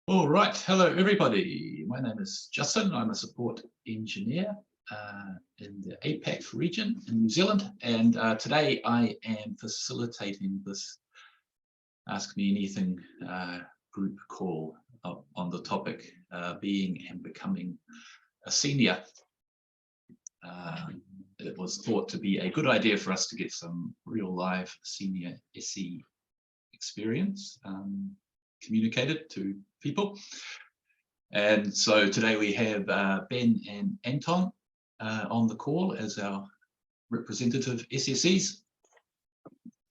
All right, hello everybody. My name is Justin. I'm a support engineer in the APAC region in New Zealand, and today I am facilitating this Ask Me Anything group call on the topic being and becoming a senior. It was thought to be a good idea for us to get some real live senior SE experience communicated to people. And so today we have Ben and Anton on the call as our representative SSEs,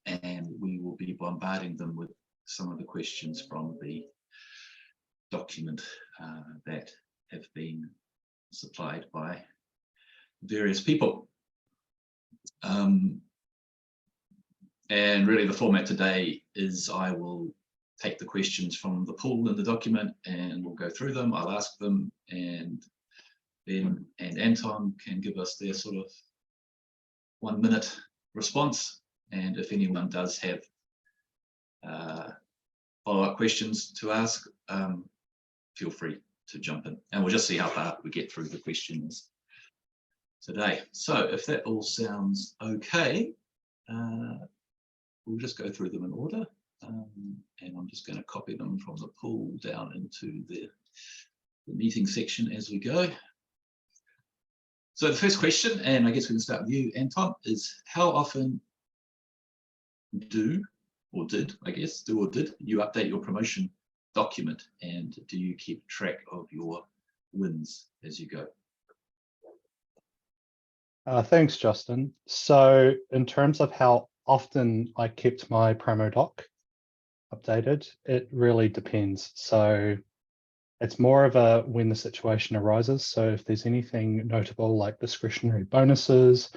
and we will be bombarding them with some of the questions from the document that have been supplied by various people. And really the format today is I will take the questions from the pool in the document and we'll go through them. I'll ask them, and Ben and Anton can give us their sort of 1 minute response. And if anyone does have follow-up questions to ask, feel free to jump in, and we'll just see how far we get through the questions today. So if that all sounds okay, we'll just go through them in order. And I'm just going to copy them from the pool down into the meeting section as we go. So the first question, and I guess we can start with you, Anton, is how often do or did you update your promotion document, and do you keep track of your wins as you go? Thanks, Justin. So in terms of how often I kept my promo doc updated, it really depends. So it's more of a when the situation arises. So if there's anything notable like discretionary bonuses,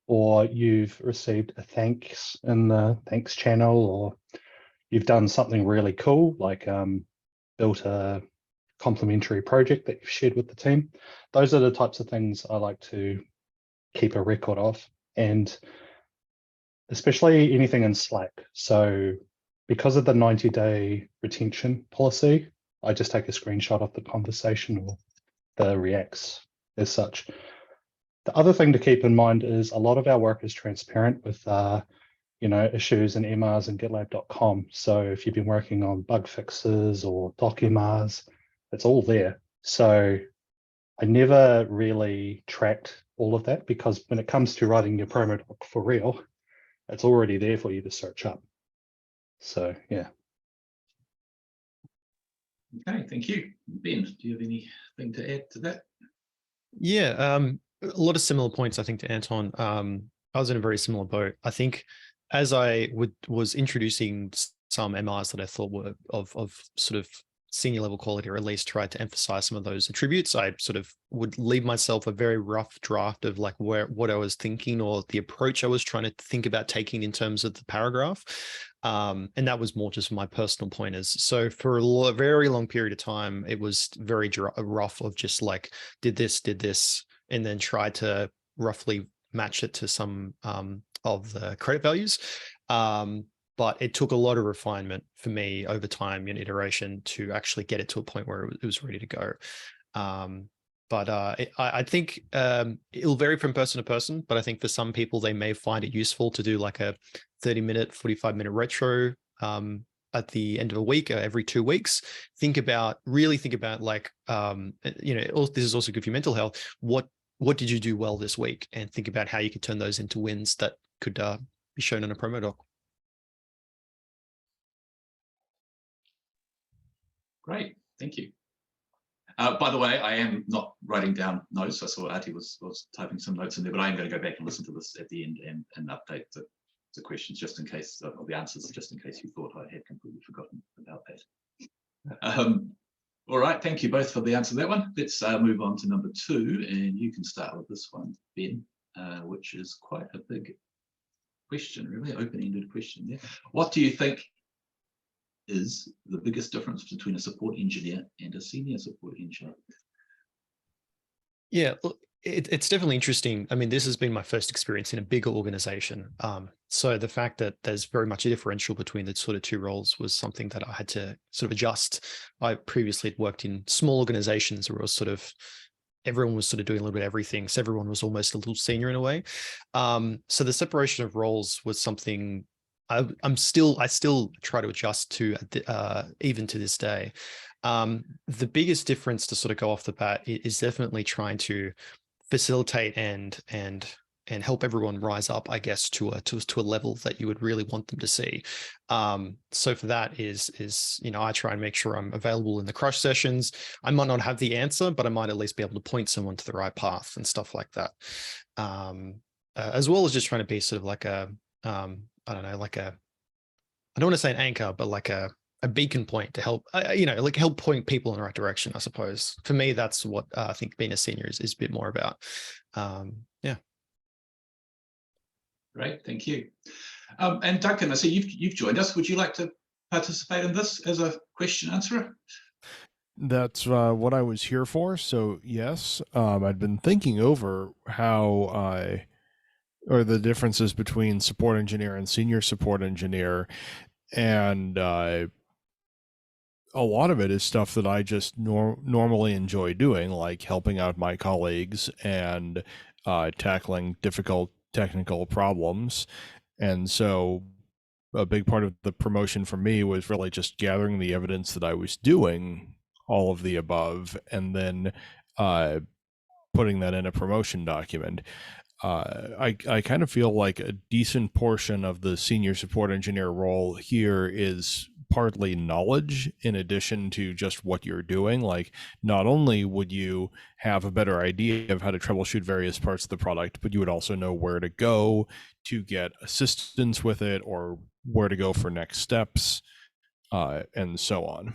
or you've received a thanks in the thanks channel, or you've done something really cool like built a complimentary project that you've shared with the team, those are the types of things I like to keep a record of, and especially anything in Slack. So because of the 90-day retention policy, I just take a screenshot of the conversation or the reacts as such. The other thing to keep in mind is a lot of our work is transparent with issues and AMERs and GitLab.com. So if you've been working on bug fixes or doc AMERs, it's all there. So I never really tracked all of that, because when it comes to writing your promo doc for real, it's already there for you to search up. So yeah. Okay, thank you. Ben, do you have anything to add to that? Yeah, a lot of similar points, I think, to Anton. I was in a very similar boat. I think as I was introducing some MRs that I thought were of sort of senior level quality, or at least tried to emphasize some of those attributes, I sort of would leave myself a very rough draft of like what I was thinking, or the approach I was trying to think about taking in terms of the paragraph. And that was more just my personal pointers. So for a very long period of time, it was very rough of just like, did this, and then tried to roughly match it to some of the credit values. But it took a lot of refinement for me over time in iteration to actually get it to a point where it was ready to go. I think it'll vary from person to person, but I think for some people, they may find it useful to do like a 30-minute, 45-minute retro at the end of a week, every 2 weeks. Really think about like, this is also good for your mental health. What did you do well this week? And think about how you could turn those into wins that could be shown on a promo doc. Great, thank you. By the way, I am not writing down notes. I saw Artie was typing some notes in there, but I am going to go back and listen to this at the end and update the questions just in case, or the answers, just in case you thought I had completely forgotten about that. All right, thank you both for the answer to that one. Let's move on to number 2, and you can start with this one, Ben, which is quite a big question, really open-ended question there. What do you think is the biggest difference between a support engineer and a senior support engineer? Yeah, It's definitely interesting. I mean, this has been my first experience in a bigger organization. So the fact that there's very much a differential between the sort of two roles was something that I had to sort of adjust. I previously had worked in small organizations where it was sort of everyone was sort of doing a little bit of everything. So everyone was almost a little senior in a way. So the separation of roles was something I still try to adjust to even to this day. The biggest difference to sort of go off the bat is definitely trying to facilitate and help everyone rise up, I guess, to a level that you would really want them to see. So for that is I try and make sure I'm available in the crush sessions. I might not have the answer, but I might at least be able to point someone to the right path and stuff like that. As well as just trying to be sort of like a I don't know, like a, I don't want to say an anchor, but like a beacon point to help, like help point people in the right direction, I suppose. For me, that's what I think being a senior is a bit more about. Yeah. Great, thank you. And Duncan, I see you've joined us. Would you like to participate in this as a question answerer? That's what I was here for. So yes, I'd been thinking over how or the differences between support engineer and senior support engineer, and a lot of it is stuff that I just normally enjoy doing, like helping out my colleagues and tackling difficult technical problems. And so a big part of the promotion for me was really just gathering the evidence that I was doing all of the above, and then putting that in a promotion document. I kind of feel like a decent portion of the senior support engineer role here is partly knowledge in addition to just what you're doing. Like, not only would you have a better idea of how to troubleshoot various parts of the product, but you would also know where to go to get assistance with it, or where to go for next steps, and so on.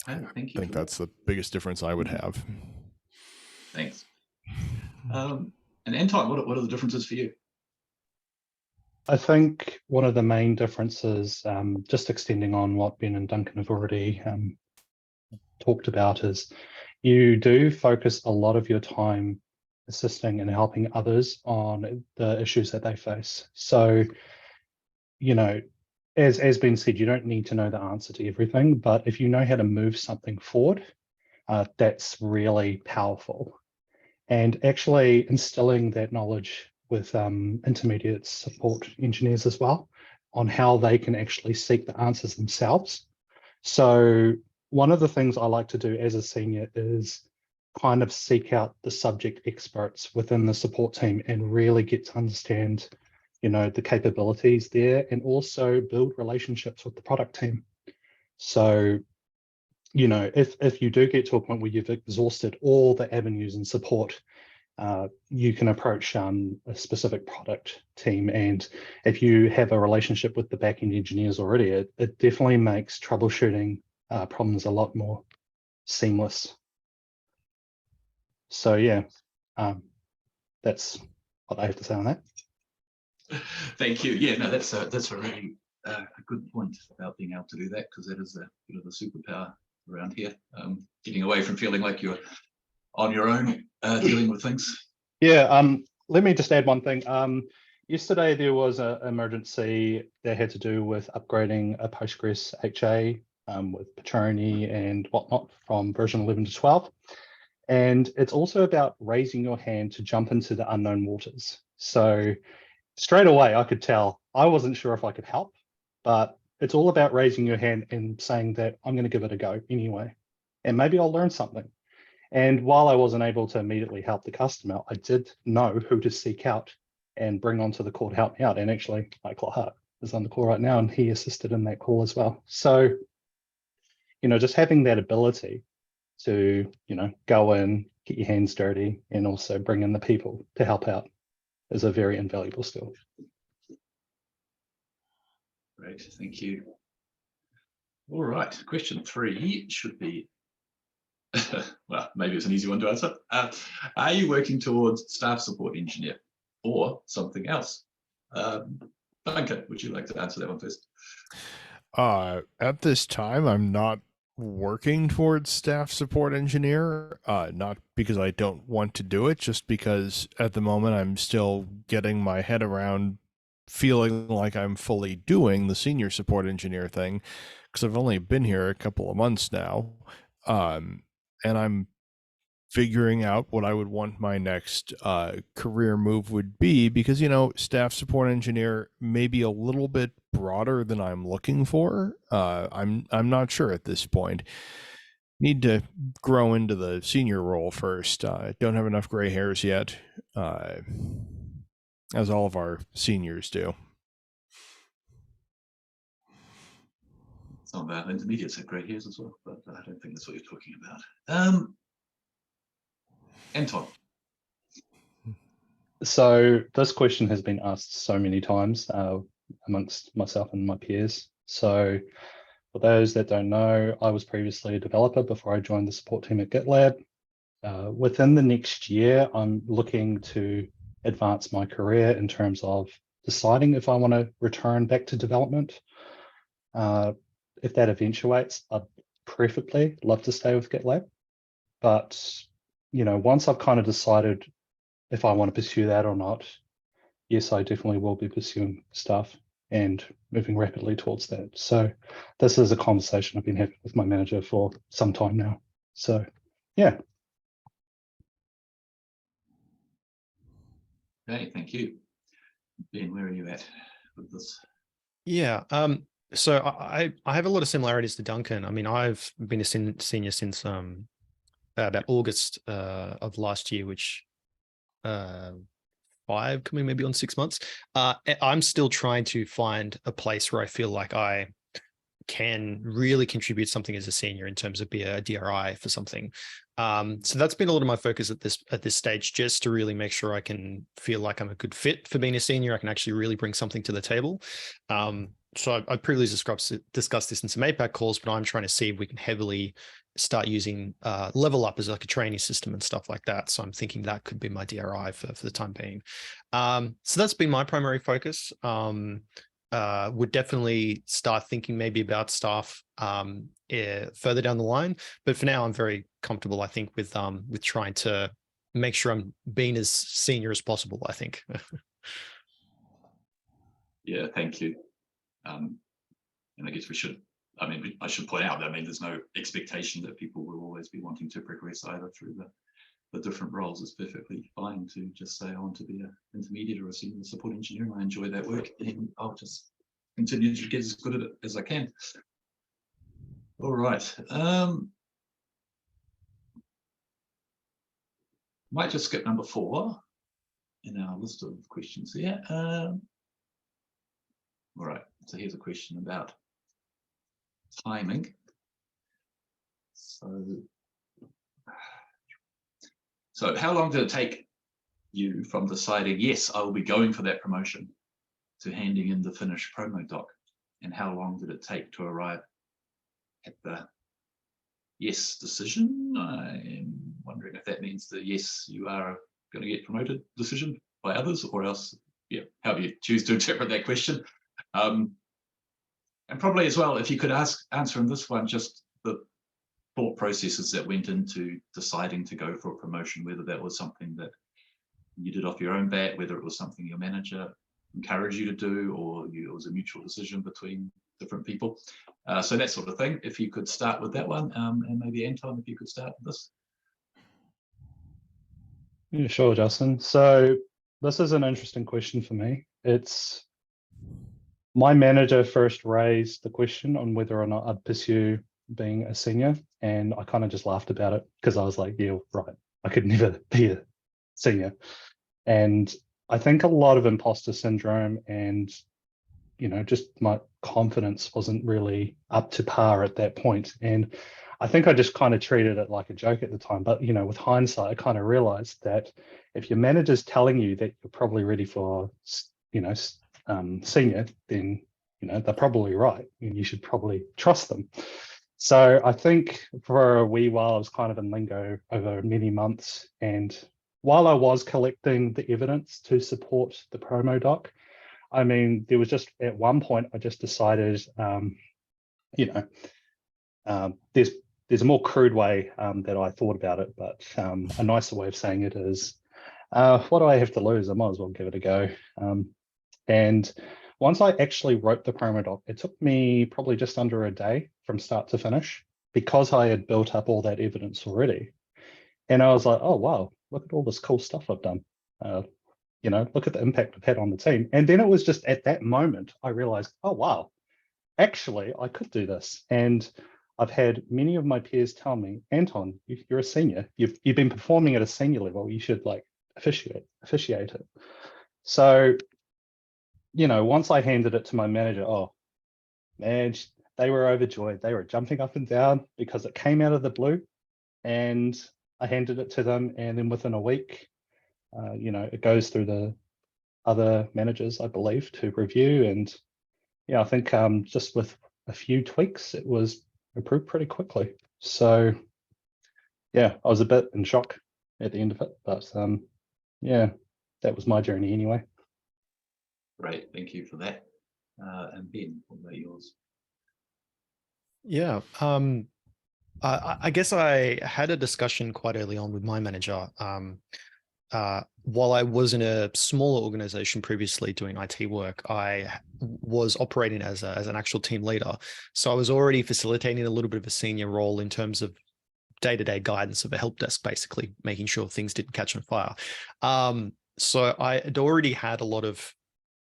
Thank you. I think that's the biggest difference I would have. Thanks. And Anton, what are the differences for you? I think one of the main differences, just extending on what Ben and Duncan have already talked about, is you do focus a lot of your time assisting and helping others on the issues that they face. So, as Ben said, you don't need to know the answer to everything, but if you know how to move something forward, that's really powerful. And actually instilling that knowledge with intermediate support engineers as well on how they can actually seek the answers themselves. So one of the things I like to do as a senior is kind of seek out the subject experts within the support team and really get to understand, the capabilities there, and also build relationships with the product team. So, if you do get to a point where you've exhausted all the avenues in support, you can approach a specific product team, and if you have a relationship with the backend engineers already, it definitely makes troubleshooting problems a lot more seamless. So yeah, that's what I have to say on that. Thank you. Yeah, no, that's a really good point about being able to do that, because that is a bit of a superpower around here. Getting away from feeling like you're on your own dealing with things. Yeah, let me just add one thing. Yesterday there was an emergency that had to do with upgrading a Postgres HA with Petroni and whatnot from version 11 to 12. And it's also about raising your hand to jump into the unknown waters. So straight away, I could tell I wasn't sure if I could help, but it's all about raising your hand and saying that I'm going to give it a go anyway, and maybe I'll learn something. And while I wasn't able to immediately help the customer, I did know who to seek out and bring onto the call to help me out. And actually, Michael Hart is on the call right now, and he assisted in that call as well. So, just having that ability to, go in, get your hands dirty, and also bring in the people to help out is a very invaluable skill. Great, thank you. All right, question 3 should be, well, maybe it's an easy one to answer. Are you working towards staff support engineer or something else? Duncan, would you like to answer that one first? At this time, I'm not working towards staff support engineer, not because I don't want to do it, just because at the moment I'm still getting my head around feeling like I'm fully doing the senior support engineer thing, because I've only been here a couple of months now, and I'm figuring out what I would want my next career move would be, because, you know, staff support engineer may be a little bit broader than I'm looking for. I'm not sure at this point. Need to grow into the senior role first. Don't have enough gray hairs yet, as all of our seniors do. Some of our intermediates have grey hairs as well, but I don't think that's what you're talking about. Anton. So this question has been asked so many times amongst myself and my peers. So for those that don't know, I was previously a developer before I joined the support team at GitLab. Within the next year, I'm looking to advance my career in terms of deciding if I want to return back to development. If that eventuates, I'd preferably love to stay with GitLab. But, you know, once I've kind of decided if I want to pursue that or not, yes, I definitely will be pursuing stuff and moving rapidly towards that. So this is a conversation I've been having with my manager for some time now. So, yeah. Okay, thank you. Ben, where are you at with this? Yeah. So I have a lot of similarities to Duncan. I mean, I've been a senior since about August of last year, which 5 coming maybe on 6 months. I'm still trying to find a place where I feel like I can really contribute something as a senior in terms of be a DRI for something. So that's been a lot of my focus at this stage, just to really make sure I can feel like I'm a good fit for being a senior. I can actually really bring something to the table. So I previously discussed this in some APAC calls, but I'm trying to see if we can heavily start using Level Up as like a training system and stuff like that. So I'm thinking that could be my DRI for the time being. So that's been my primary focus. Would definitely start thinking maybe about staff further down the line. But for now, I'm very comfortable, I think, with trying to make sure I'm being as senior as possible, I think. Yeah, thank you. And I guess I should point out that, there's no expectation that people will always be wanting to progress either through the different roles. It's perfectly fine to just say I want to be an intermediate or a senior support engineer and I enjoy that work, and I'll just continue to get as good at it as I can. All right. Might just skip number 4 in our list of questions here. All right, so here's a question about timing. So how long did it take you from deciding, yes, I will be going for that promotion, to handing in the finished promo doc? And how long did it take to arrive at the yes decision? I'm wondering if that means the yes, you are going to get promoted decision by others, or else, yeah, how do you choose to interpret that question? And probably as well, if you could answer in this one, just the thought processes that went into deciding to go for a promotion, whether that was something that you did off your own bat, whether it was something your manager encouraged you to do, or it was a mutual decision between different people. So that sort of thing. If you could start with that one, and maybe Anton, if you could start with this. Yeah, sure, Justin. So this is an interesting question for me. It's my manager first raised the question on whether or not I'd pursue being a senior, and I kind of just laughed about it because I was like, yeah, right, I could never be a senior. And I think a lot of imposter syndrome and, you know, just my confidence wasn't really up to par at that point. And I think I just kind of treated it like a joke at the time. But, you know, with hindsight, I kind of realized that if your manager's telling you that you're probably ready for, you know, senior, then, you know, they're probably right, and you should probably trust them. So I think for a wee while, I was kind of in limbo over many months. And while I was collecting the evidence to support the promo doc, I mean, there was just at one point, I just decided, you know, there's a more crude way that I thought about it, but a nicer way of saying it is, what do I have to lose? I might as well give it a go. And once I actually wrote the promo doc, it took me probably just under a day from start to finish because I had built up all that evidence already. And I was like, oh, wow, look at all this cool stuff I've done. You know, look at the impact I've had on the team. And then it was just at that moment, I realized, oh, wow, actually, I could do this. And I've had many of my peers tell me, Anton, you're a senior. You've been performing at a senior level. You should like officiate it. So, you know, once I handed it to my manager, oh, man, they were overjoyed. They were jumping up and down because it came out of the blue. And I handed it to them. And then within a week, you know, it goes through the other managers, I believe, to review. And yeah, I think just with a few tweaks, it was approved pretty quickly. So yeah, I was a bit in shock at the end of it, but yeah, that was my journey anyway. Great, thank you for that. And Ben, what about yours? Yeah, I guess I had a discussion quite early on with my manager. While I was in a smaller organization previously doing IT work, I was operating as an actual team leader. So I was already facilitating a little bit of a senior role in terms of day-to-day guidance of a help desk, basically making sure things didn't catch on fire. So I had already had a lot of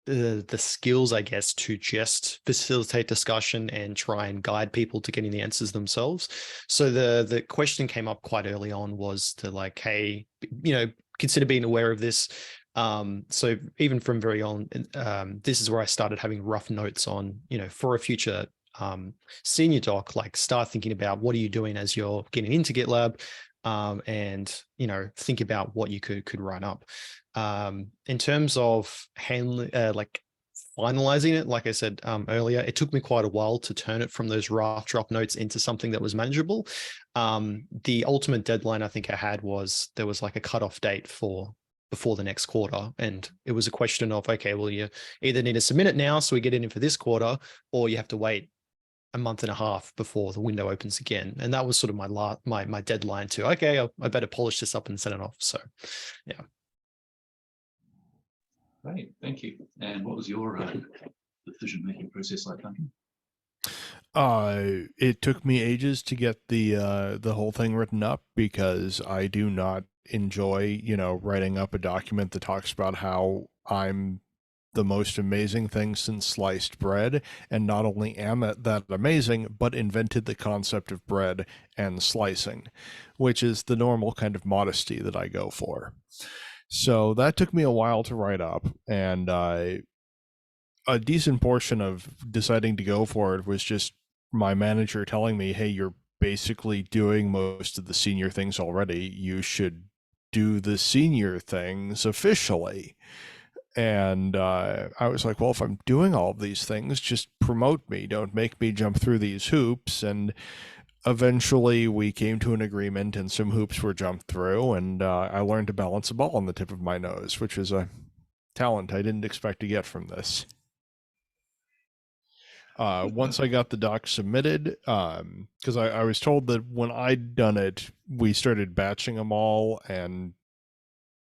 the skills, I guess, to just facilitate discussion and try and guide people to getting the answers themselves. So the question came up quite early on was to like, hey, you know, consider being aware of this. So even from very on, this is where I started having rough notes on, you know, for a future senior doc, like start thinking about what are you doing as you're getting into GitLab, and, you know, think about what you could run up. In terms of handling, like finalizing it, like I said earlier, it took me quite a while to turn it from those rough drop notes into something that was manageable. The ultimate deadline I think I had was there was like a cutoff date for before the next quarter. And it was a question of, okay, well, you either need to submit it now so we get it in for this quarter, or you have to wait a month and a half before the window opens again. And that was sort of my deadline to, okay, I better polish this up and send it off. So yeah. Great, thank you. And what was your decision-making process like, Duncan? It took me ages to get the whole thing written up because I do not enjoy, you know, writing up a document that talks about how I'm the most amazing thing since sliced bread, and not only am that amazing, but invented the concept of bread and slicing, which is the normal kind of modesty that I go for. So that took me a while to write up, and a decent portion of deciding to go for it was just my manager telling me, hey, you're basically doing most of the senior things already. You should do the senior things officially. And I was like, well, if I'm doing all of these things, just promote me. Don't make me jump through these hoops. And eventually we came to an agreement and some hoops were jumped through. And I learned to balance a ball on the tip of my nose, which is a talent I didn't expect to get from this. Once I got the doc submitted, because I was told that when I'd done it, we started batching them all and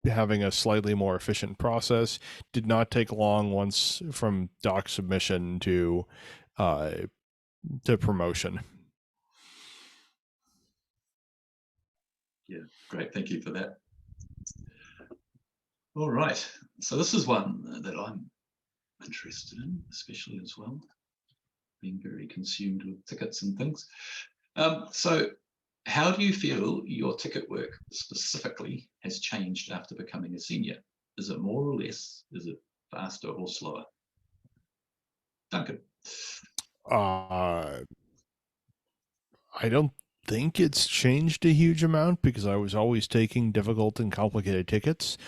having a slightly more efficient process. Did not take long once from doc submission to promotion. Yeah, great, thank you for that. All right, so this is one that I'm interested in, especially as well, being very consumed with tickets and things. So how do you feel your ticket work specifically has changed after becoming a senior? Is it more or less? Is it faster or slower? Duncan. I don't think it's changed a huge amount because I was always taking difficult and complicated tickets,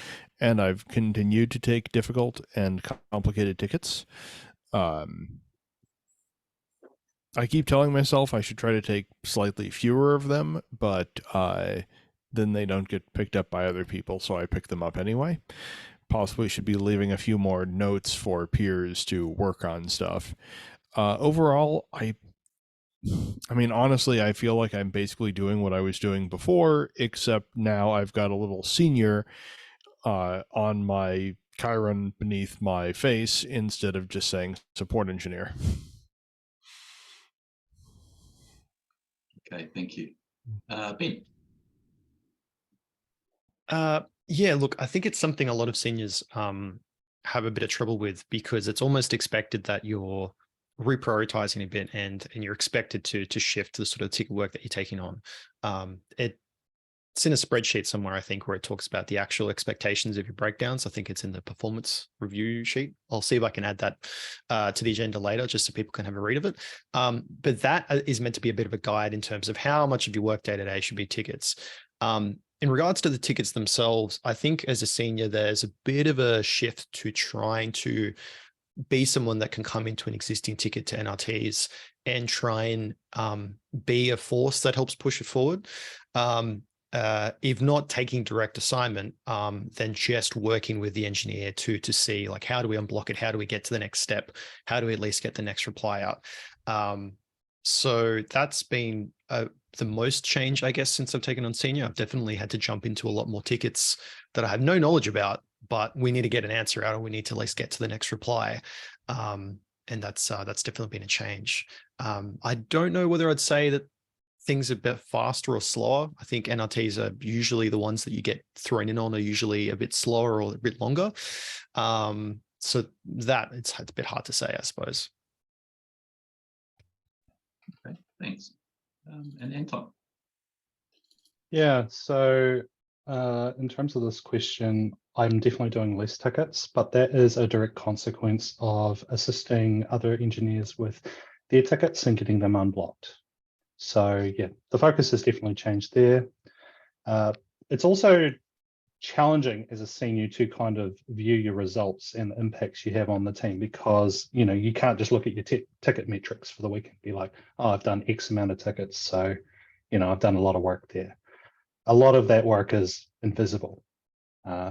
and I've continued to take difficult and complicated tickets. I keep telling myself I should try to take slightly fewer of them, but then they don't get picked up by other people, so I pick them up anyway. Possibly should be leaving a few more notes for peers to work on stuff. Overall, I I mean, honestly, I feel like I'm basically doing what I was doing before, except now I've got a little senior on my Chiron beneath my face instead of just saying support engineer. Okay, thank you. Ben. Yeah, look, I think it's something a lot of seniors have a bit of trouble with, because it's almost expected that you're reprioritizing a bit, and you're expected to shift the sort of ticket work that you're taking on. It's in a spreadsheet somewhere, I think, where it talks about the actual expectations of your breakdowns. I think it's in the performance review sheet. I'll see if I can add that to the agenda later, just so people can have a read of it. But that is meant to be a bit of a guide in terms of how much of your work day to day should be tickets. In regards to the tickets themselves, I think as a senior, there's a bit of a shift to trying to be someone that can come into an existing ticket to NRTs and try and be a force that helps push it forward. If not taking direct assignment, then just working with the engineer to see, like, how do we unblock it? How do we get to the next step? How do we at least get the next reply out? So that's been the most change, I guess, since I've taken on senior. I've definitely had to jump into a lot more tickets that I have no knowledge about, but we need to get an answer out, or we need to at least get to the next reply. And that's definitely been a change. I don't know whether I'd say that things are a bit faster or slower. I think NRTs are usually the ones that you get thrown in on are usually a bit slower or a bit longer. So that it's a bit hard to say, I suppose. Okay, thanks. And Anton. Yeah, so in terms of this question, I'm definitely doing less tickets, but that is a direct consequence of assisting other engineers with their tickets and getting them unblocked. So yeah, the focus has definitely changed there. It's also challenging as a senior to kind of view your results and the impacts you have on the team, because you can't just look at your ticket metrics for the week and be like, oh, I've done X amount of tickets, so I've done a lot of work there. A lot of that work is invisible.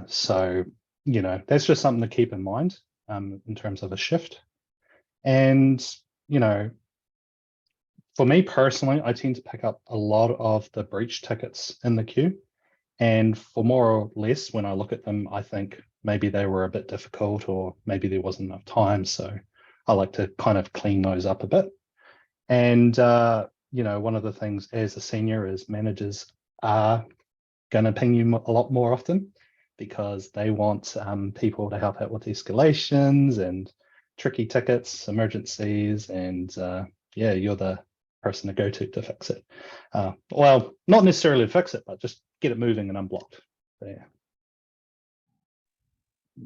So that's just something to keep in mind in terms of a shift. And for me personally, I tend to pick up a lot of the breach tickets in the queue. And for more or less, when I look at them, I think maybe they were a bit difficult, or maybe there wasn't enough time. So I like to kind of clean those up a bit. And, one of the things as a senior is managers are going to ping you a lot more often, because they want people to help out with escalations and tricky tickets, emergencies, and yeah, you're the person to go to fix it. Well, not necessarily to fix it, but just get it moving and unblocked. So, yeah.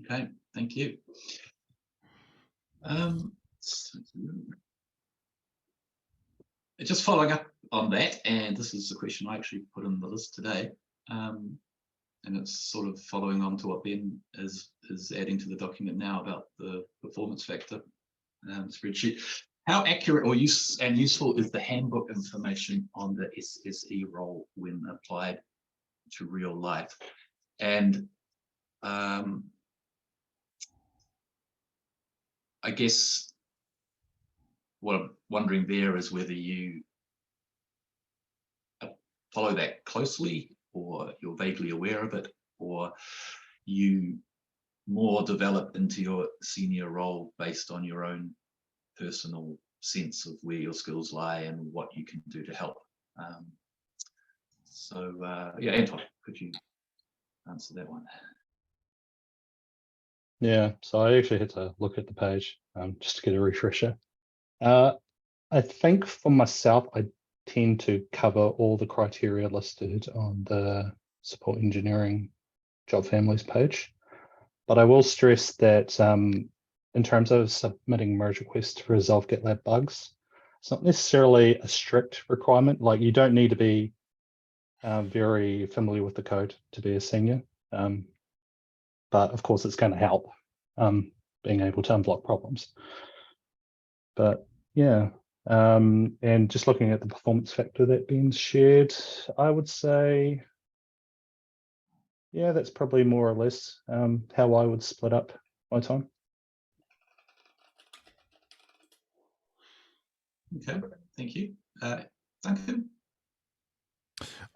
Okay, thank you. Just following up on that, and this is the question I actually put in the list today, and it's sort of following on to what Ben is adding to the document now about the performance factor spreadsheet. How accurate or useful is the handbook information on the SSE role when applied to real life? And I guess what I'm wondering there is whether you follow that closely, or you're vaguely aware of it, or you more develop into your senior role based on your own personal sense of where your skills lie and what you can do to help. Yeah, Anton, could you answer that one? Yeah, so I actually had to look at the page just to get a refresher. I think for myself, I tend to cover all the criteria listed on the support engineering job families page. But I will stress that in terms of submitting merge requests to resolve GitLab bugs, it's not necessarily a strict requirement. Like, you don't need to be very familiar with the code to be a senior. But of course, it's going to help being able to unblock problems. But yeah, and just looking at the performance factor that Ben's shared, I would say, yeah, that's probably more or less how I would split up my time. Okay, thank you. Duncan?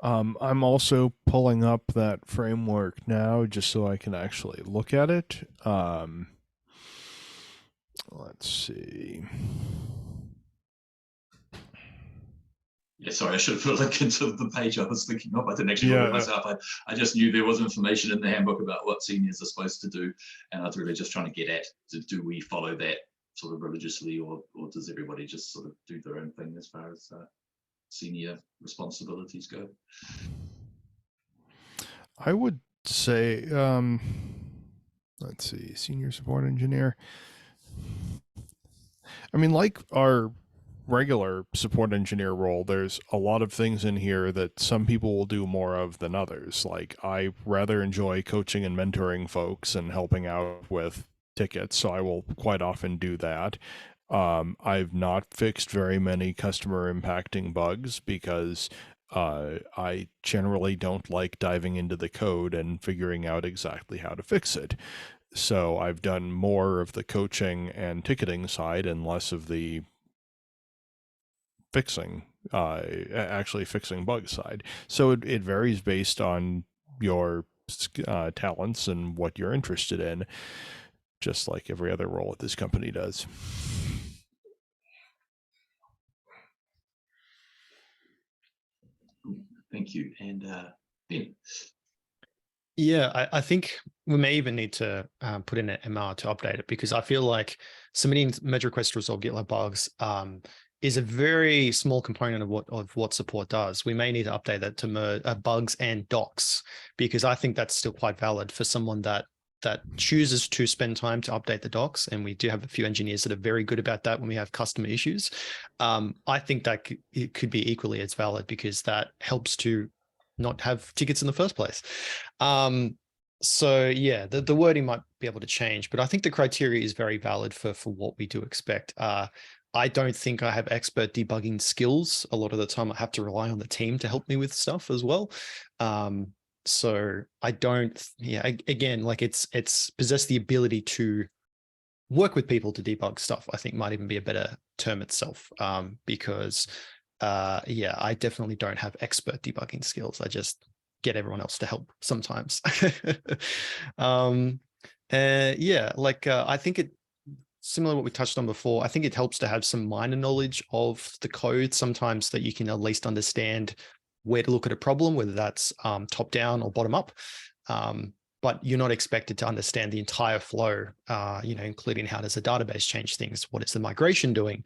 I'm also pulling up that framework now just so I can actually look at it. Let's see. Yeah, sorry, I should have put a link into the page I was thinking of. I didn't actually look at it myself. I just knew there was information in the handbook about what seniors are supposed to do, and I was really just trying to get at, do we follow that sort of religiously, or does everybody just sort of do their own thing as far as senior responsibilities go? I would say, let's see, senior support engineer. I mean, like our regular support engineer role, there's a lot of things in here that some people will do more of than others. Like, I rather enjoy coaching and mentoring folks and helping out with tickets, so I will quite often do that. I've not fixed very many customer impacting bugs because I generally don't like diving into the code and figuring out exactly how to fix it. So I've done more of the coaching and ticketing side and less of the actually fixing bug side. So it varies based on your talents and what you're interested in, just like every other role at this company does. Thank you. And Ben? Yeah, I think we may even need to put in an MR to update it, because I feel like submitting merge requests to resolve GitLab bugs is a very small component of what support does. We may need to update that to bugs and docs, because I think that's still quite valid for someone that chooses to spend time to update the docs. And we do have a few engineers that are very good about that when we have customer issues. I think that it could be equally as valid, because that helps to not have tickets in the first place. So yeah, the wording might be able to change, but I think the criteria is very valid for what we do expect. I don't think I have expert debugging skills. A lot of the time I have to rely on the team to help me with stuff as well. So I don't, again, like it's possess the ability to work with people to debug stuff, I think might even be a better term itself, because I definitely don't have expert debugging skills. I just get everyone else to help sometimes. I think it, similar to what we touched on before, I think it helps to have some minor knowledge of the code sometimes, that you can at least understand where to look at a problem, whether that's top down or bottom up. But you're not expected to understand the entire flow, including how does the database change things? What is the migration doing?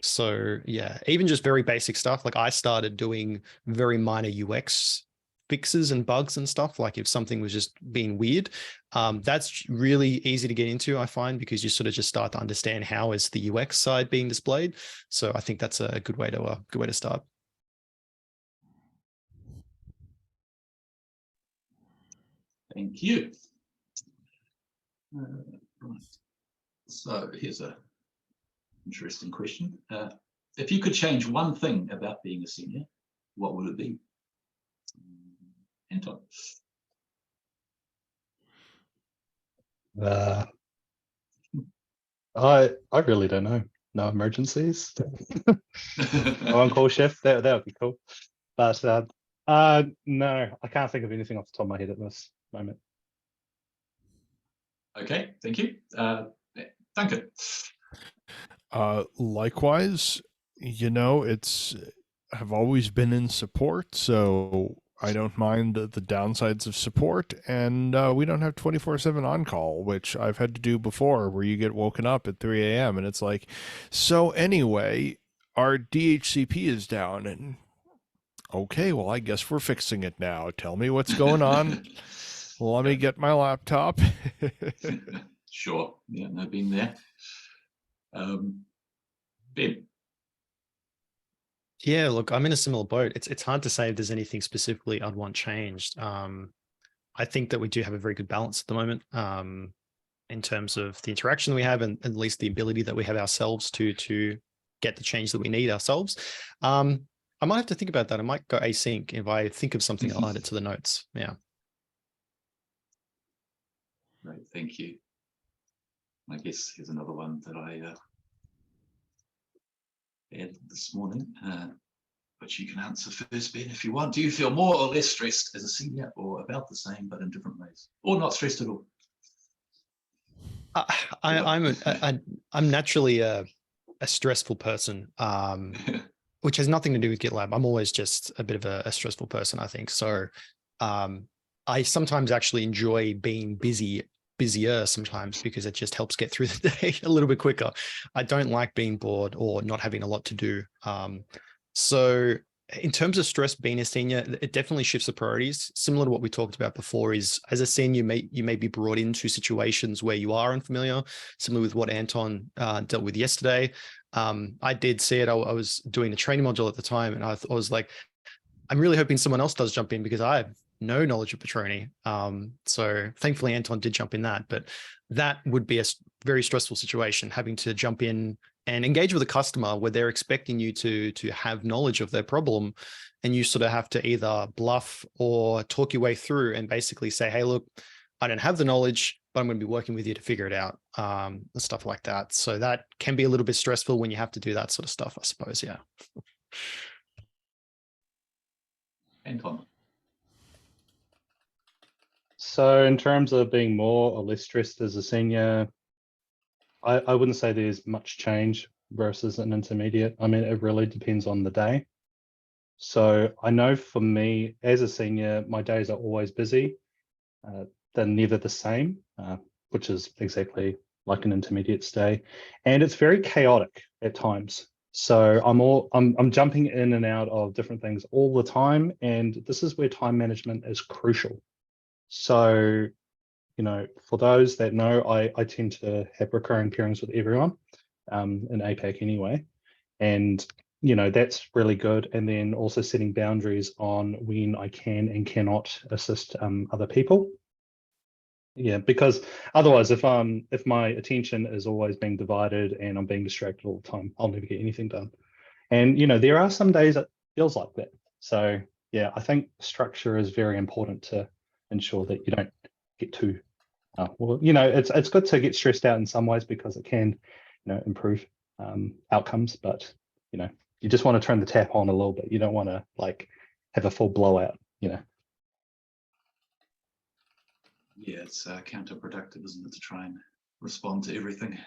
So yeah, even just very basic stuff. Like I started doing very minor UX fixes and bugs and stuff. Like if something was just being weird, that's really easy to get into, I find, because you sort of just start to understand how is the UX side being displayed. So I think that's a good way to start. Thank you. Right. So here's a interesting question. If you could change one thing about being a senior, what would it be? Anton. I really don't know. No emergencies. On-call shift, that would be cool. But no, I can't think of anything off the top of my head at this moment. Okay, thank you. Duncan. Likewise, I've always been in support, so I don't mind the downsides of support, and we don't have 24/7 on-call, which I've had to do before, where you get woken up at 3 a.m. and it's like, so anyway, our DHCP is down, and okay, well, I guess we're fixing it now. Tell me what's going on. Let me get my laptop. Sure, yeah, no, been there. Ben. Yeah, look, I'm in a similar boat. It's hard to say if there's anything specifically I'd want changed. I think that we do have a very good balance at the moment, in terms of the interaction we have, and at least the ability that we have ourselves to get the change that we need ourselves. I might have to think about that. I might go async. If I think of something, I'll add it to the notes. Yeah. Great, thank you. I guess here's another one that I added this morning, which you can answer first, Ben, if you want. Do you feel more or less stressed as a senior, or about the same but in different ways, or not stressed at all? I'm naturally a stressful person, which has nothing to do with GitLab. I'm always just a bit of a stressful person, I think. So I sometimes actually enjoy being busier sometimes, because it just helps get through the day a little bit quicker. I don't like being bored or not having a lot to do. So in terms of stress, being a senior, it definitely shifts the priorities. Similar to what we talked about before, is as a senior, you may be brought into situations where you are unfamiliar, similar with what Anton dealt with yesterday. I did see it. I was doing a training module at the time, and I was like, I'm really hoping someone else does jump in, because I have no knowledge of Petroni. So thankfully Anton did jump in that, but that would be a very stressful situation, having to jump in and engage with a customer where they're expecting you to have knowledge of their problem, and you sort of have to either bluff or talk your way through and basically say, hey, look, I don't have the knowledge, but I'm going to be working with you to figure it out, and stuff like that. So that can be a little bit stressful when you have to do that sort of stuff, I suppose. Yeah. Anton. So in terms of being more or less stressed as a senior, I wouldn't say there's much change versus an intermediate. I mean, it really depends on the day. So I know for me as a senior, my days are always busy. They're never the same, which is exactly like an intermediate day. And it's very chaotic at times. So I'm jumping in and out of different things all the time. And this is where time management is crucial. So, you know, for those that know, I tend to have recurring pairings with everyone in APAC anyway. And, you know, that's really good. And then also setting boundaries on when I can and cannot assist other people. Yeah, because otherwise, if my attention is always being divided and I'm being distracted all the time, I'll never get anything done. And, you know, there are some days it feels like that. So yeah, I think structure is very important to ensure that you don't get too well, you know, it's good to get stressed out in some ways, because it can, you know, improve outcomes, but you know, you just want to turn the tap on a little bit. You don't want to like have a full blowout, you know. Yeah, it's counterproductive, isn't it, to try and respond to everything,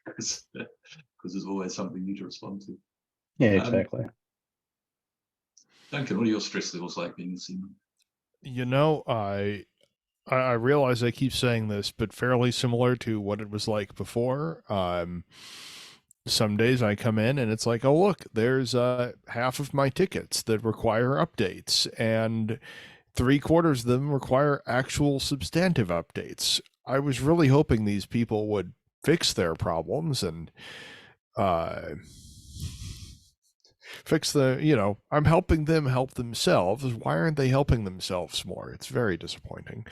because there's always something new to respond to. Yeah, exactly. Duncan, what are your stress levels like being a senior? You know, I realize I keep saying this, but fairly similar to what it was like before. Some days I come in and it's like, oh, look, there's half of my tickets that require updates, and 3/4 of them require actual substantive updates. I was really hoping these people would fix their problems and fix the, you know, I'm helping them help themselves. Why aren't they helping themselves more? It's very disappointing.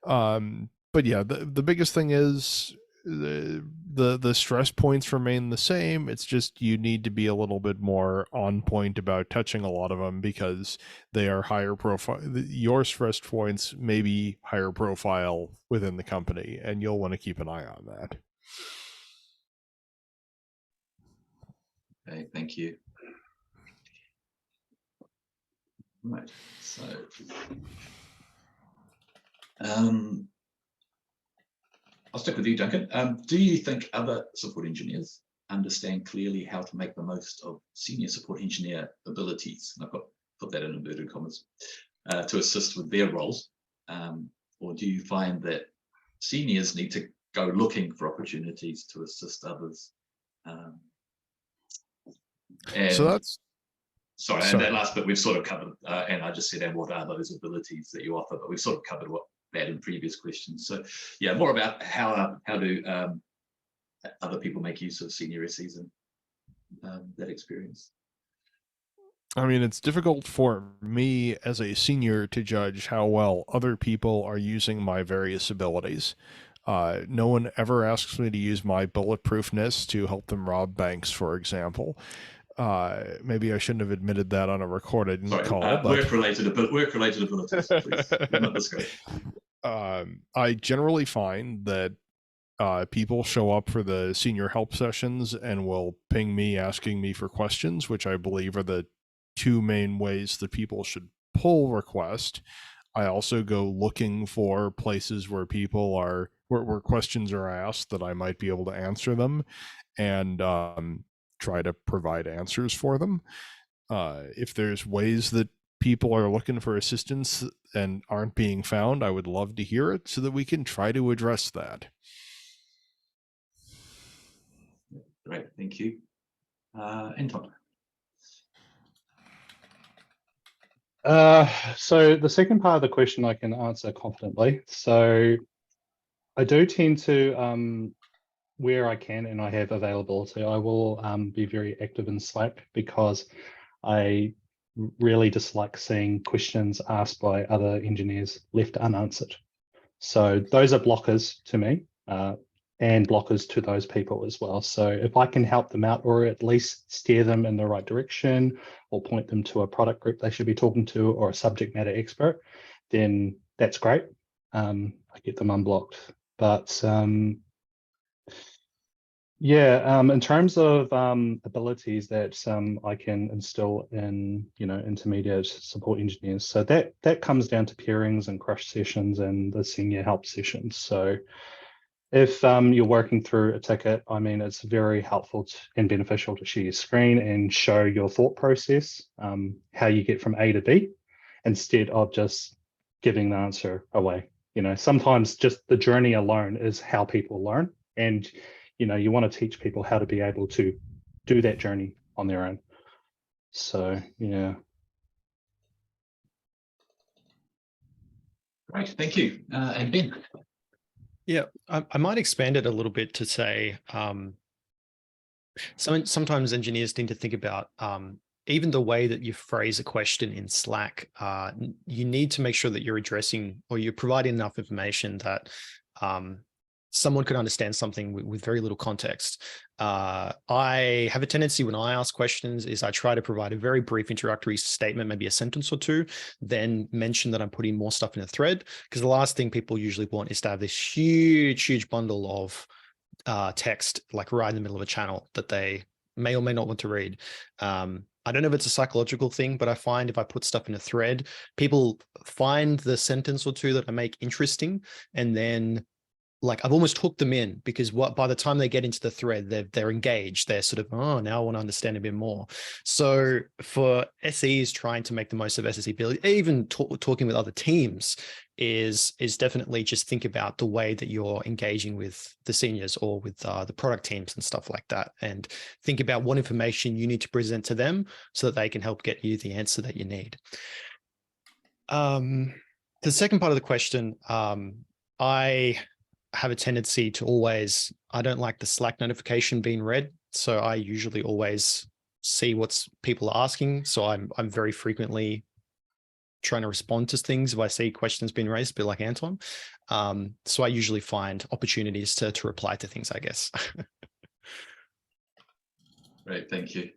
But yeah, the biggest thing is the stress points remain the same. It's just you need to be a little bit more on point about touching a lot of them, because they are higher profile. Your stress points may be higher profile within the company, and you'll want to keep an eye on that. Okay, thank you. Right, so I'll stick with you, Duncan. Do you think other support engineers understand clearly how to make the most of senior support engineer abilities? And I've got put that in inverted commas, to assist with their roles, or do you find that seniors need to go looking for opportunities to assist others? So that's sorry, and that last bit we've sort of covered, and I just said, and what are those abilities that you offer? But we've sort of covered that in previous questions. So yeah, more about how do other people make use of senior SEs and that experience. I mean, it's difficult for me as a senior to judge how well other people are using my various abilities. No one ever asks me to use my bulletproofness to help them rob banks, for example. Maybe I shouldn't have admitted that on a recorded call. But work-related abilities, please. Not this guy. I generally find that people show up for the senior help sessions and will ping me asking me for questions, which I believe are the two main ways that people should pull request. I also go looking for places where people are, where questions are asked that I might be able to answer them, and try to provide answers for them. If there's ways that people are looking for assistance and aren't being found, I would love to hear it so that we can try to address that. Great, thank you. Anton. So the second part of the question I can answer confidently. So I do tend to, where I can and I have availability, I will be very active in Slack, because I really dislike seeing questions asked by other engineers left unanswered. So those are blockers to me, and blockers to those people as well. So if I can help them out, or at least steer them in the right direction, or point them to a product group they should be talking to, or a subject matter expert, then that's great. I get them unblocked. But yeah, in terms of abilities that I can instill in, intermediate support engineers, so that comes down to pairings and crush sessions and the senior help sessions. So if you're working through a ticket, I mean, it's very helpful and beneficial to share your screen and show your thought process, how you get from A to B, instead of just giving the answer away. Sometimes just the journey alone is how people learn, and you want to teach people how to be able to do that journey on their own. So yeah. Great, thank you. And Ben. Yeah, I might expand it a little bit to say, sometimes engineers need to think about even the way that you phrase a question in Slack. You need to make sure that you're addressing, or you're providing enough information that someone could understand something with very little context. I have a tendency when I ask questions is I try to provide a very brief introductory statement, maybe a sentence or two, then mention that I'm putting more stuff in a thread, because the last thing people usually want is to have this huge bundle of text like right in the middle of a channel that they may or may not want to read. I don't know if it's a psychological thing, but I find if I put stuff in a thread, people find the sentence or two that I make interesting, and then like I've almost hooked them in, because by the time they get into the thread, they're engaged. They're sort of, oh, now I want to understand a bit more. So for SEs trying to make the most of SSE ability, even talking with other teams, is definitely just think about the way that you're engaging with the seniors or with the product teams and stuff like that, and think about what information you need to present to them so that they can help get you the answer that you need. The second part of the question, I have a tendency to always, I don't like the Slack notification being read. So I usually always see what's people are asking. So I'm very frequently trying to respond to things if I see questions being raised, a bit like Anton. So I usually find opportunities to reply to things, I guess. Great, thank you.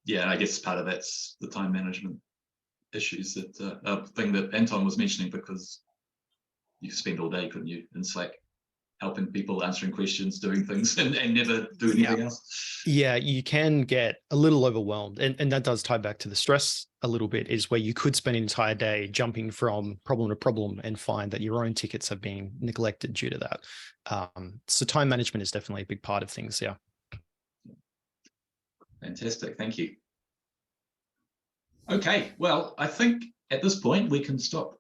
Yeah, I guess part of that's the time management issues, that thing that Anton was mentioning, because you could spend all day, couldn't you, in Slack, helping people, answering questions, doing things, and never do anything else. Yeah, you can get a little overwhelmed. And that does tie back to the stress a little bit, is where you could spend an entire day jumping from problem to problem and find that your own tickets have been neglected due to that. So time management is definitely a big part of things, yeah. Fantastic, thank you. Okay, well, I think at this point we can stop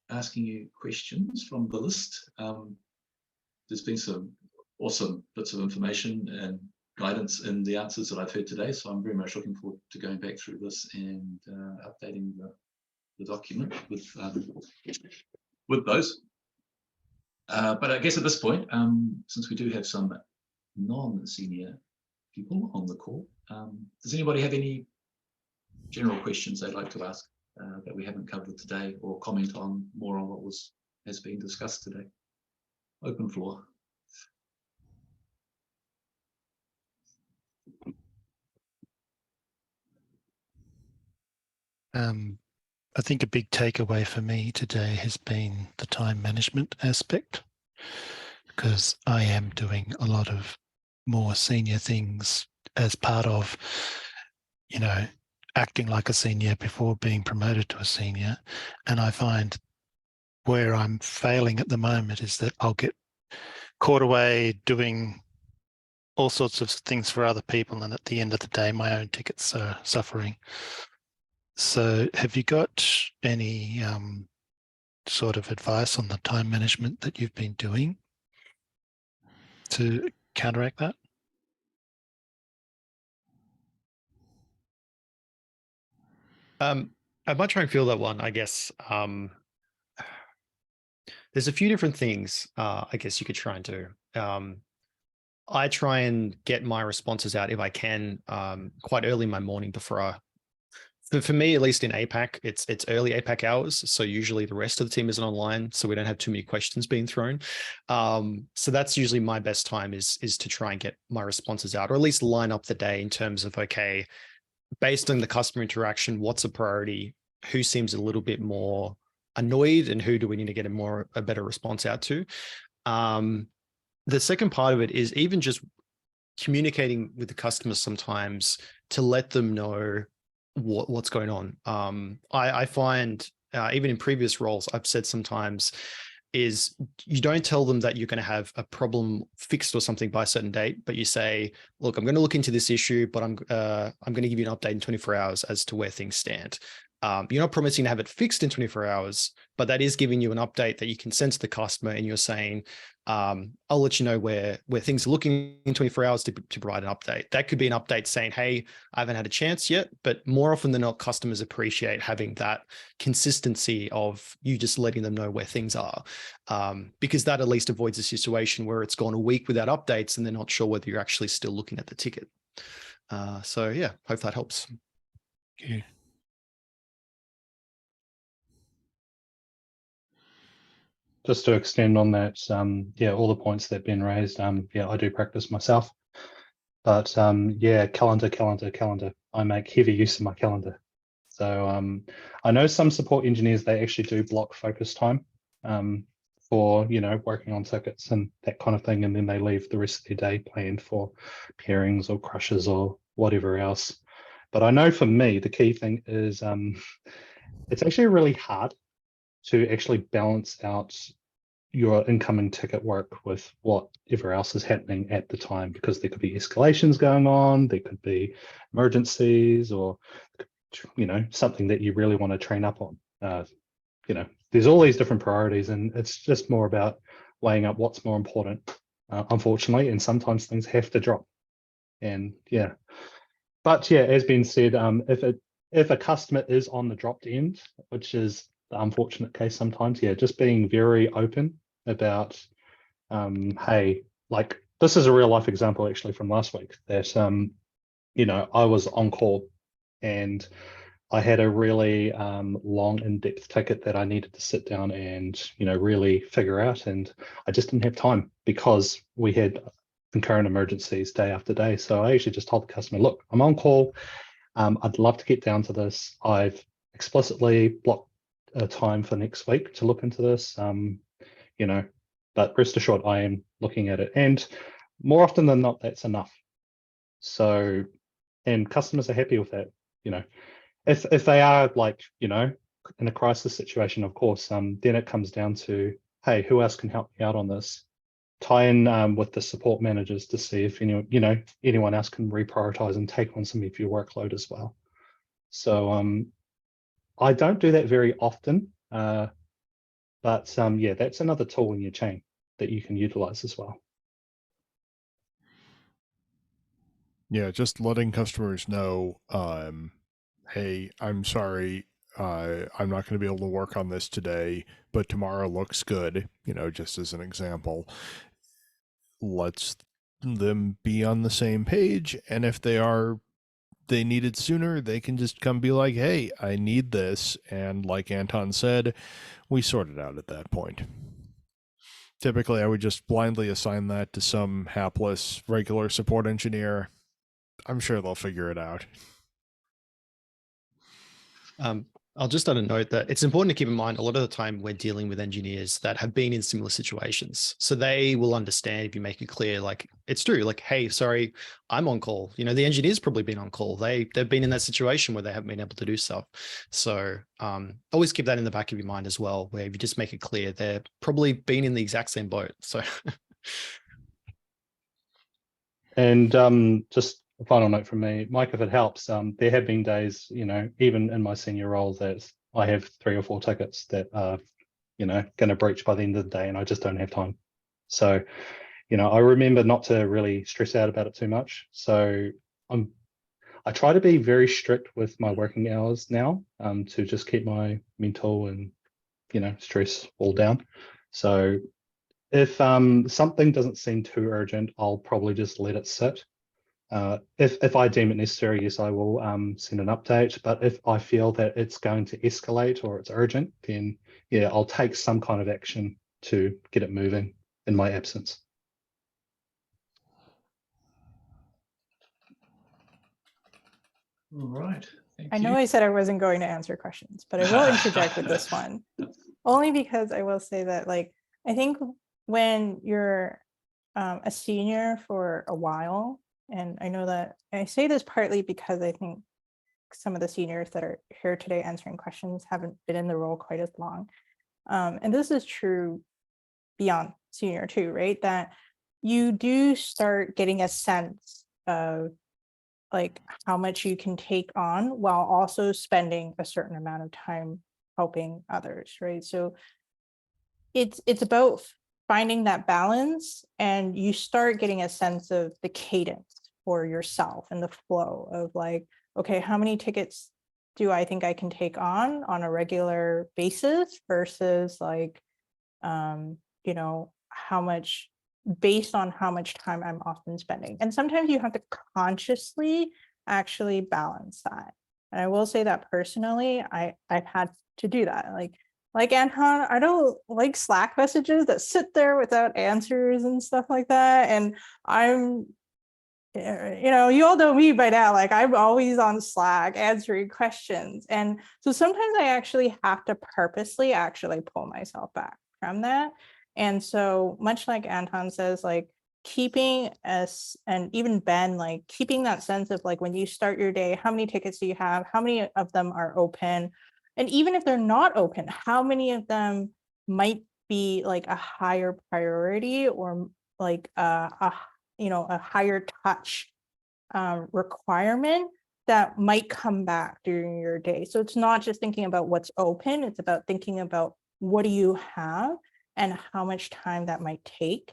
asking you questions from the list. There's been some awesome bits of information and guidance in the answers that I've heard today, so I'm very much looking forward to going back through this and updating the document with those. But I guess at this point, since we do have some non-senior people on the call, does anybody have any general questions they'd like to ask that we haven't covered today, or comment on more on what has been discussed today? Open floor. I think a big takeaway for me today has been the time management aspect. because I am doing a lot of more senior things as part of, you know, acting like a senior before being promoted to a senior. And I find where I'm failing at the moment is that I'll get caught away doing all sorts of things for other people, and at the end of the day, my own tickets are suffering. So have you got any sort of advice on the time management that you've been doing to counteract that? I might try and feel that one, I guess. There's a few different things I guess you could try and do. I try and get my responses out if I can quite early in my morning before for me, at least in APAC, it's early APAC hours. So usually the rest of the team isn't online, so we don't have too many questions being thrown. So that's usually my best time is to try and get my responses out, or at least line up the day in terms of, okay, based on the customer interaction, what's a priority? Who seems a little bit more annoyed, and who do we need to get a better response out to? The second part of it is even just communicating with the customers sometimes to let them know what's going on. I find even in previous roles, I've said sometimes is you don't tell them that you're going to have a problem fixed or something by a certain date, but you say, look, I'm going to look into this issue, but I'm going to give you an update in 24 hours as to where things stand. You're not promising to have it fixed in 24 hours, but that is giving you an update that you can send to the customer, and you're saying, I'll let you know where things are looking in 24 hours to provide an update. That could be an update saying, hey, I haven't had a chance yet, but more often than not, customers appreciate having that consistency of you just letting them know where things are, because that at least avoids a situation where it's gone a week without updates and they're not sure whether you're actually still looking at the ticket. So yeah, hope that helps. Yeah. Just to extend on that, yeah, all the points that Ben raised, yeah, I do practice myself. But yeah, calendar. I make heavy use of my calendar. So I know some support engineers, they actually do block focus time for, you know, working on tickets and that kind of thing. And then they leave the rest of their day planned for pairings or crushes or whatever else. But I know for me, the key thing is it's actually really hard to actually balance out your incoming ticket work with whatever else is happening at the time, because there could be escalations going on, there could be emergencies, or, you know, something that you really want to train up on. You know, there's all these different priorities, and it's just more about weighing up what's more important, unfortunately, and sometimes things have to drop. And yeah, but yeah, as Ben said, if a customer is on the dropped end, which is the unfortunate case sometimes, yeah, just being very open about, hey, like this is a real life example actually from last week that, you know, I was on call and I had a really long in-depth ticket that I needed to sit down and, you know, really figure out, and I just didn't have time because we had concurrent emergencies day after day. So I actually just told the customer, look, I'm on call. I'd love to get down to this. I've explicitly blocked a time for next week to look into this, you know, but rest assured I am looking at it. And more often than not, that's enough. So, and customers are happy with that, you know. If they are like, you know, in a crisis situation, of course, then it comes down to, hey, who else can help me out on this? Tie in with the support managers to see if anyone, you know, anyone else can reprioritize and take on some of your workload as well. So I don't do that very often, but yeah, that's another tool in your chain that you can utilize as well. Yeah, just letting customers know, hey, I'm sorry, I'm not going to be able to work on this today, but tomorrow looks good, you know, just as an example. Lets them be on the same page, and if they need it sooner, they can just come be like, hey, I need this, and like Anton said, we sort it out at that point. Typically, I would just blindly assign that to some hapless regular support engineer. I'm sure they'll figure it out. I'll just add a note that it's important to keep in mind a lot of the time we're dealing with engineers that have been in similar situations. So they will understand if you make it clear, like it's true, like, hey, sorry, I'm on call. You know, the engineer's probably been on call. They've been in that situation where they haven't been able to do stuff. So always keep that in the back of your mind as well, where if you just make it clear, they're probably been in the exact same boat. So And just a final note from me, Mike, if it helps, there have been days, you know, even in my senior role, that I have 3 or 4 tickets that are, you know, going to breach by the end of the day, and I just don't have time. So, you know, I remember not to really stress out about it too much. So I try to be very strict with my working hours now, to just keep my mental and, you know, stress all down. So if something doesn't seem too urgent, I'll probably just let it sit. If I deem it necessary, yes, I will send an update. But if I feel that it's going to escalate or it's urgent, then yeah, I'll take some kind of action to get it moving in my absence. All right. Thank I know you. I said I wasn't going to answer questions, but I will interject with this one. Only because I will say that, like, I think when you're a senior for a while, and I know that I say this partly because I think some of the seniors that are here today answering questions haven't been in the role quite as long. And this is true beyond senior too, right? That you do start getting a sense of like how much you can take on while also spending a certain amount of time helping others, right? So it's about finding that balance, and you start getting a sense of the cadence for yourself and the flow of like, okay, how many tickets do I think I can take on a regular basis versus like, you know, how much based on how much time I'm often spending. And sometimes you have to consciously actually balance that. And I will say that personally, I've had to do that. Like Anton, I don't like Slack messages that sit there without answers and stuff like that. And I'm, you know, you all know me by now, like I'm always on Slack answering questions. And so sometimes I actually have to purposely actually pull myself back from that. And so much like Anton says, like keeping us, and even Ben, like keeping that sense of like when you start your day, how many tickets do you have? How many of them are open? And even if they're not open, how many of them might be like a higher priority or like a you know, a higher touch requirement that might come back during your day. So it's not just thinking about what's open, it's about thinking about what do you have and how much time that might take.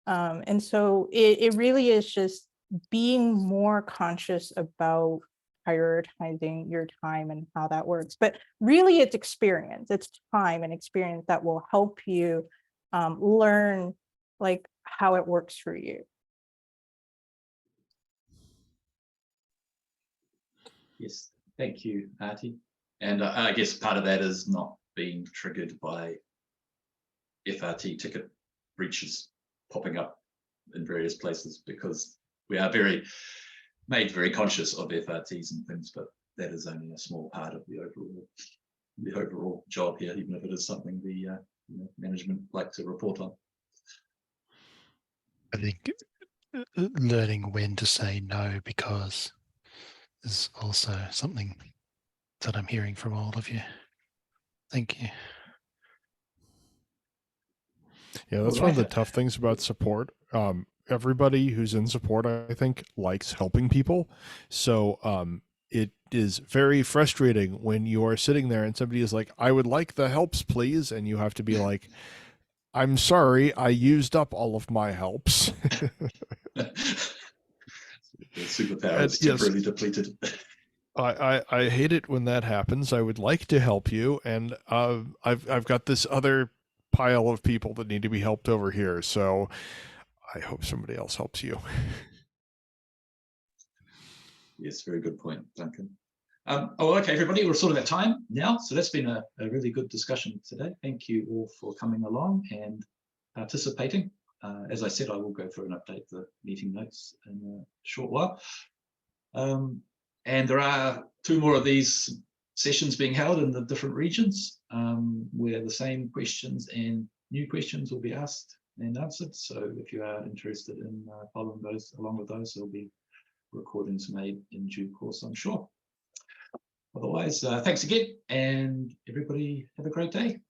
And so it really is just being more conscious about prioritizing your time and how that works. But really it's experience, it's time and experience that will help you learn like how it works for you. Yes, thank you, Artie. And I guess part of that is not being triggered by FRT ticket breaches popping up in various places, because we are made very conscious of FRTs and things, but that is only a small part of the overall job here, even if it is something the you know, management like to report on. I think learning when to say no, because is also something that I'm hearing from all of you. Thank you. Yeah, that's one of the tough things about support. Everybody who's in support, I think, likes helping people. So it is very frustrating when you are sitting there and somebody is like, I would like the helps, please. And you have to be like, I'm sorry, I used up all of my helps. The superpower is temporarily depleted. I hate it when that happens. I would like to help you, and I've got this other pile of people that need to be helped over here. So I hope somebody else helps you. Yes, very good point, Duncan. Oh, okay, everybody, we're sort of at time now. So that's been a really good discussion today. Thank you all for coming along and participating. As I said, I will go through and update the meeting notes in a short while. And there are 2 more of these sessions being held in the different regions where the same questions and new questions will be asked and answered. So if you are interested in following those along with those, there'll be recordings made in due course, I'm sure. Otherwise, thanks again, and everybody have a great day.